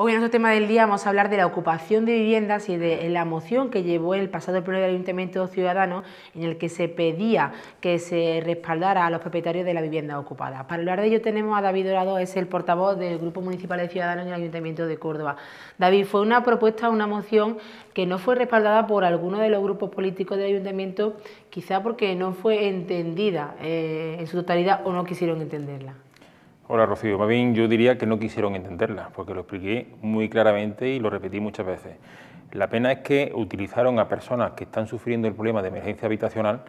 Hoy en nuestro tema del día vamos a hablar de la ocupación de viviendas y de la moción que llevó el pasado pleno del Ayuntamiento Ciudadano, en el que se pedía que se respaldara a los propietarios de la vivienda ocupada. Para hablar de ello tenemos a David Dorado, es el portavoz del Grupo Municipal de Ciudadanos en el Ayuntamiento de Córdoba. David, fue una propuesta, una moción que no fue respaldada por alguno de los grupos políticos del Ayuntamiento, quizá porque no fue entendida en su totalidad o no quisieron entenderla. Hola Rocío, más bien yo diría que no quisieron entenderla, porque lo expliqué muy claramente y lo repetí muchas veces. La pena es que utilizaron a personas que están sufriendo el problema de emergencia habitacional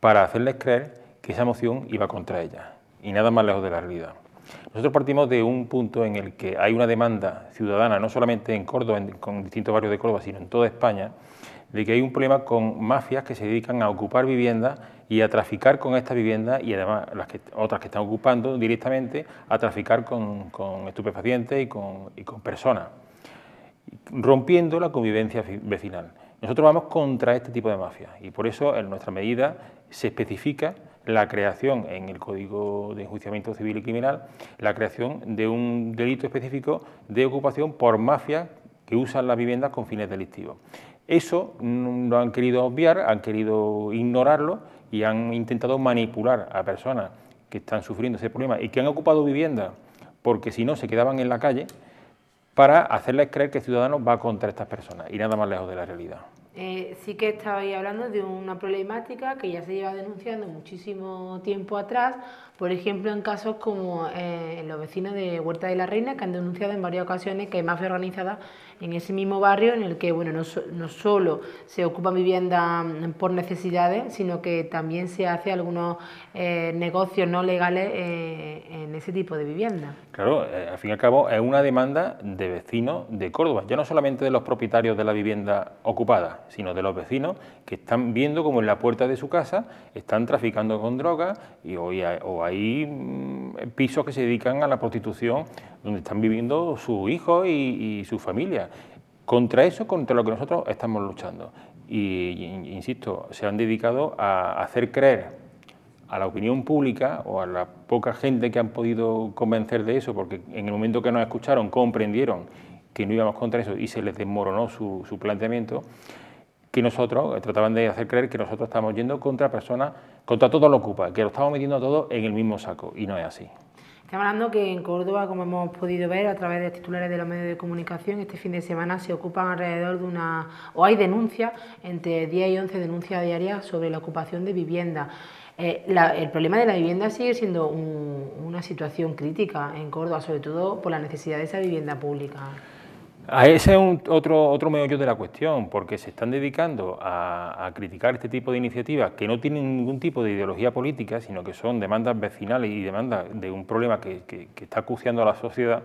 para hacerles creer que esa moción iba contra ellas, y nada más lejos de la realidad. Nosotros partimos de un punto en el que hay una demanda ciudadana, no solamente en Córdoba, con distintos barrios de Córdoba, sino en toda España, de que hay un problema con mafias que se dedican a ocupar viviendas y a traficar con estas viviendas y además otras que están ocupando directamente a traficar con estupefacientes y con personas, rompiendo la convivencia vecinal. Nosotros vamos contra este tipo de mafias y por eso en nuestra medida se especifica la creación en el Código de Enjuiciamiento Civil y Criminal, la creación de un delito específico de ocupación por mafias que usan las viviendas con fines delictivos. Eso lo han querido obviar, han querido ignorarlo y han intentado manipular a personas que están sufriendo ese problema y que han ocupado viviendas porque si no se quedaban en la calle, para hacerles creer que Ciudadanos va contra estas personas y nada más lejos de la realidad. Sí que estabais hablando de una problemática que ya se lleva denunciando muchísimo tiempo atrás, por ejemplo en casos como los vecinos de Huerta de la Reina, que han denunciado en varias ocasiones que hay mafia organizada en ese mismo barrio en el que bueno, no solo se ocupan viviendas por necesidades, sino que también se hace algunos negocios no legales en ese tipo de viviendas. Claro, al fin y al cabo es una demanda de vecinos de Córdoba, ya no solamente de los propietarios de la vivienda ocupada, sino de los vecinos que están viendo como en la puerta de su casa están traficando con drogas o hay pisos que se dedican a la prostitución donde están viviendo sus hijos y su familia. Contra eso, contra lo que nosotros estamos luchando. Y insisto, se han dedicado a hacer creer a la opinión pública o a la poca gente que han podido convencer de eso, porque en el momento que nos escucharon comprendieron que no íbamos contra eso y se les desmoronó su planteamiento, que nosotros trataban de hacer creer que nosotros estamos yendo contra personas, contra todo lo ocupa, que lo estamos metiendo a todos en el mismo saco, y no es así. Estamos hablando que en Córdoba, como hemos podido ver a través de titulares de los medios de comunicación, este fin de semana se ocupan alrededor de hay denuncias, entre 10 y 11 denuncias diarias sobre la ocupación de viviendas. El problema de la vivienda sigue siendo una situación crítica en Córdoba, sobre todo por la necesidad de esa vivienda pública. Ese es otro meollo de la cuestión, porque se están dedicando a criticar este tipo de iniciativas que no tienen ningún tipo de ideología política, sino que son demandas vecinales y demandas de un problema que está acuciando a la sociedad,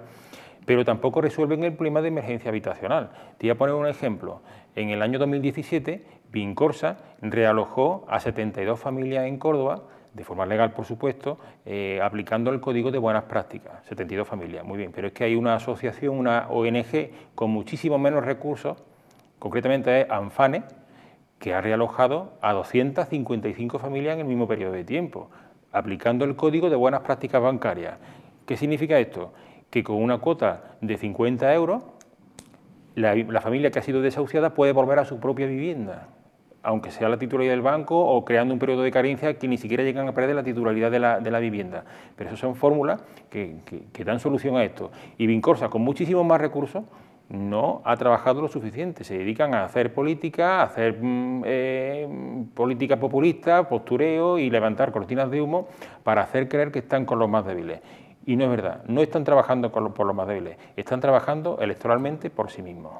pero tampoco resuelven el problema de emergencia habitacional. Te voy a poner un ejemplo. En el año 2017, Vincorsa realojó a 72 familias en Córdoba, de forma legal, por supuesto, aplicando el Código de Buenas Prácticas, 72 familias, muy bien, pero es que hay una asociación, una ONG con muchísimos menos recursos, concretamente es ANFANE, que ha realojado a 255 familias en el mismo periodo de tiempo, aplicando el Código de Buenas Prácticas Bancarias. ¿Qué significa esto? Que con una cuota de 50 euros, la familia que ha sido desahuciada puede volver a su propia vivienda, aunque sea la titularidad del banco o creando un periodo de carencia que ni siquiera llegan a perder la titularidad de la vivienda. Pero esas son fórmulas que dan solución a esto. Y Vincorsa, con muchísimos más recursos, no ha trabajado lo suficiente. Se dedican a hacer política, a hacer política populista, postureo y levantar cortinas de humo para hacer creer que están con los más débiles. Y no es verdad, no están trabajando por los más débiles, están trabajando electoralmente por sí mismos.